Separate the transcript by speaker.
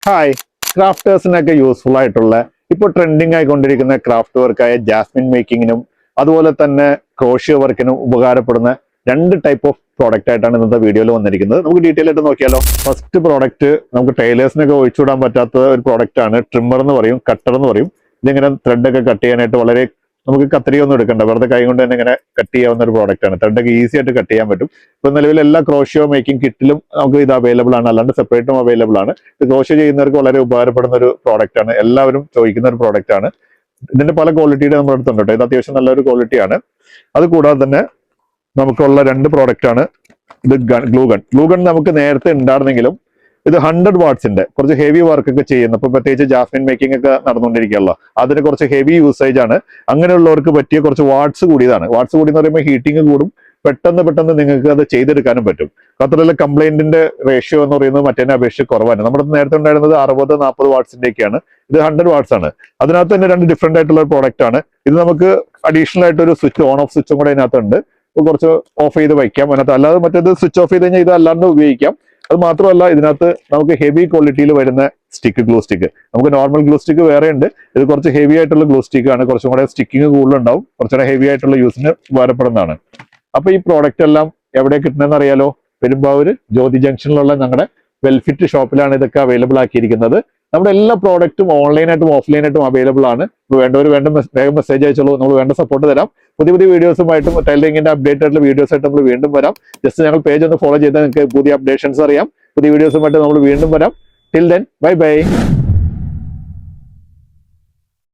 Speaker 1: Hi, ക്രാഫ്റ്റേഴ്സിനൊക്കെ useful ആയിട്ടുള്ള ഇപ്പോൾ trending ആയിക്കൊണ്ടിരിക്കുന്ന craft വർക്കായ Jasmine മേക്കിങ്ങിനും അതുപോലെ തന്നെ ക്രോഷ്യോ വർക്കിനും ഉപകാരപ്പെടുന്ന രണ്ട് ടൈപ്പ് ഓഫ് പ്രോഡക്റ്റ് ആയിട്ടാണ് ഇന്നത്തെ വീഡിയോയിൽ വന്നിരിക്കുന്നത്. നമുക്ക് ഡീറ്റെയിൽ ആയിട്ട് നോക്കിയാലോ. ഫസ്റ്റ് പ്രോഡക്റ്റ് നമുക്ക് ടൈലേഴ്സിനൊക്കെ ഒഴിച്ചുവിടാൻ പറ്റാത്ത ഒരു പ്രോഡക്റ്റ് ആണ്. ട്രിമ്മർ എന്ന് പറയും, കട്ടർ എന്ന് പറയും. ഇതിങ്ങനെ ത്രെഡൊക്കെ കട്ട് ചെയ്യാനായിട്ട് വളരെ നമുക്ക് കത്രിയൊന്നും എടുക്കണ്ട, വെറുതെ കൈ കൊണ്ട് തന്നെ ഇങ്ങനെ കട്ട് ചെയ്യാവുന്ന ഒരു പ്രോഡക്റ്റ് ആണ്. ത്രെഡൊക്കെ ഈസി ആയിട്ട് കട്ട് ചെയ്യാൻ പറ്റും. ഇപ്പൊ നിലവിൽ എല്ലാ ക്രോഷ്യോ മേക്കിംഗ് കിറ്റിലും നമുക്ക് ഇത് അവൈലബിൾ ആണ്, അല്ലാണ്ട് സെപ്പറേറ്റും അവൈലബിൾ ആണ്. ഇത് ക്രോഷ്യോ ചെയ്യുന്നവർക്ക് വളരെ ഉപകാരപ്പെടുന്ന ഒരു പ്രോഡക്റ്റ് ആണ്, എല്ലാവരും ചോദിക്കുന്ന ഒരു പ്രോഡക്റ്റ് ആണ്. ഇതിന്റെ പല ക്വാളിറ്റിയുടെ നമ്മുടെ അടുത്തുണ്ട് കേട്ടോ. ഇത് അത്യാവശ്യം നല്ലൊരു ക്വാളിറ്റിയാണ്. അത് കൂടാതെ തന്നെ നമുക്കുള്ള രണ്ട് പ്രോഡക്റ്റ് ആണ് ഇത്. ഗ്ലൂ ഗൺ നമുക്ക് നേരത്തെ ഉണ്ടായിരുന്നെങ്കിലും ഇത് 100 വാട്ട്സിന്റെ കുറച്ച് ഹെവി വർക്ക് ഒക്കെ ചെയ്യുന്ന, ഇപ്പൊ പ്രത്യേകിച്ച് ജാസ്മിൻ മേക്കിംഗ് ഒക്കെ നടന്നുകൊണ്ടിരിക്കുകയല്ലോ, അതിന് കുറച്ച് ഹെവി യൂസേജ് ആണ്. അങ്ങനെയുള്ളവർക്ക് പറ്റിയ കുറച്ച് വാട്ട്സ് കൂടിയതാണ്. വാട്ട്സ് കൂടി എന്ന് പറയുമ്പോൾ ഹീറ്റിംഗ് കൂടും, പെട്ടെന്ന് നിങ്ങൾക്ക് അത് ചെയ്തെടുക്കാനും പറ്റും. മാത്രമല്ല കംപ്ലൈന്റിന്റെ റേഷ്യോ എന്ന് പറയുന്നത് മറ്റേതിനെ അപേക്ഷിച്ച് കുറവാണ്. നമ്മുടെ നേരത്തെ ഉണ്ടായിരുന്നത് 60-40 വാട്ട്സിന്റെ ഒക്കെയാണ്, ഇത് 100 വാട്ട്സ് ആണ്. അതിനകത്ത് തന്നെ രണ്ട് ഡിഫറെന്റ് ആയിട്ടുള്ള ഒരു പ്രോഡക്റ്റ് ആണ് ഇത്. നമുക്ക് അഡീഷണൽ ആയിട്ട് ഒരു സ്വിച്ച്, ഓൺ ഓഫ് സ്വിച്ചും കൂടെ ഇതിനകത്തുണ്ട്. കുറച്ച് ഓഫ് ചെയ്ത് വയ്ക്കാം അതിനകത്ത്, അല്ലാതെ മറ്റേത് സ്വിച്ച് ഓഫ് ചെയ്ത് കഴിഞ്ഞാൽ ഇത് അല്ലാണ്ട് ഉപയോഗിക്കാം. അത് മാത്രമല്ല ഇതിനകത്ത് നമുക്ക് ഹെവി ക്വാളിറ്റിയിൽ വരുന്ന ഗ്ലൂ സ്റ്റിക്ക്, നമുക്ക് നോർമൽ ഗ്ലൂ സ്റ്റിക്ക് വേറെ ഉണ്ട്. ഇത് കുറച്ച് ഹെവി ആയിട്ടുള്ള ഗ്ലൂ സ്റ്റിക്ക് ആണ്, കുറച്ചും കൂടെ സ്റ്റിക്കിങ് കൂടുതലുണ്ടാവും, കുറച്ചുകൂടെ ഹെവി ആയിട്ടുള്ള യൂസിന് ഉപകാരപ്പെടുന്നതാണ്. അപ്പൊ ഈ പ്രോഡക്റ്റ് എല്ലാം എവിടെ കിട്ടുന്നതെന്ന് അറിയാലോ? പെരുമ്പാവൂര് ജ്യോതി ജംഗ്ഷനിലുള്ള ഞങ്ങളുടെ വെൽഫിറ്റ് ഷോപ്പിലാണ് ഇതൊക്കെ അവൈലബിൾ ആക്കിയിരിക്കുന്നത്. നമ്മുടെ എല്ലാ പ്രോഡക്റ്റും ഓൺലൈനായിട്ടും ഓഫ്ലൈനായിട്ടും അവൈലബിൾ ആണ്. വേണ്ടവർ വേഗം മെസ്സേജ് അയച്ചോളൂ, നമ്മൾ വേണ്ട സപ്പോർട്ട് തരാം. പുതിയ വീഡിയോസുമായിട്ടും ടൈലറിംഗിന്റെ അപ്ഡേറ്റ് ആയിട്ടുള്ള വീഡിയോസ് ആയിട്ട് നമ്മൾ വീണ്ടും വരാം. ജസ്റ്റ് ഞങ്ങൾ പേജ് ഒന്ന് ഫോളോ ചെയ്താൽ നിങ്ങൾക്ക് പുതിയ അപ്ഡേഷൻസ് അറിയാം. പുതിയ വീഡിയോസുമായിട്ട് നമ്മൾ വീണ്ടും വരാം. Till then bye bye.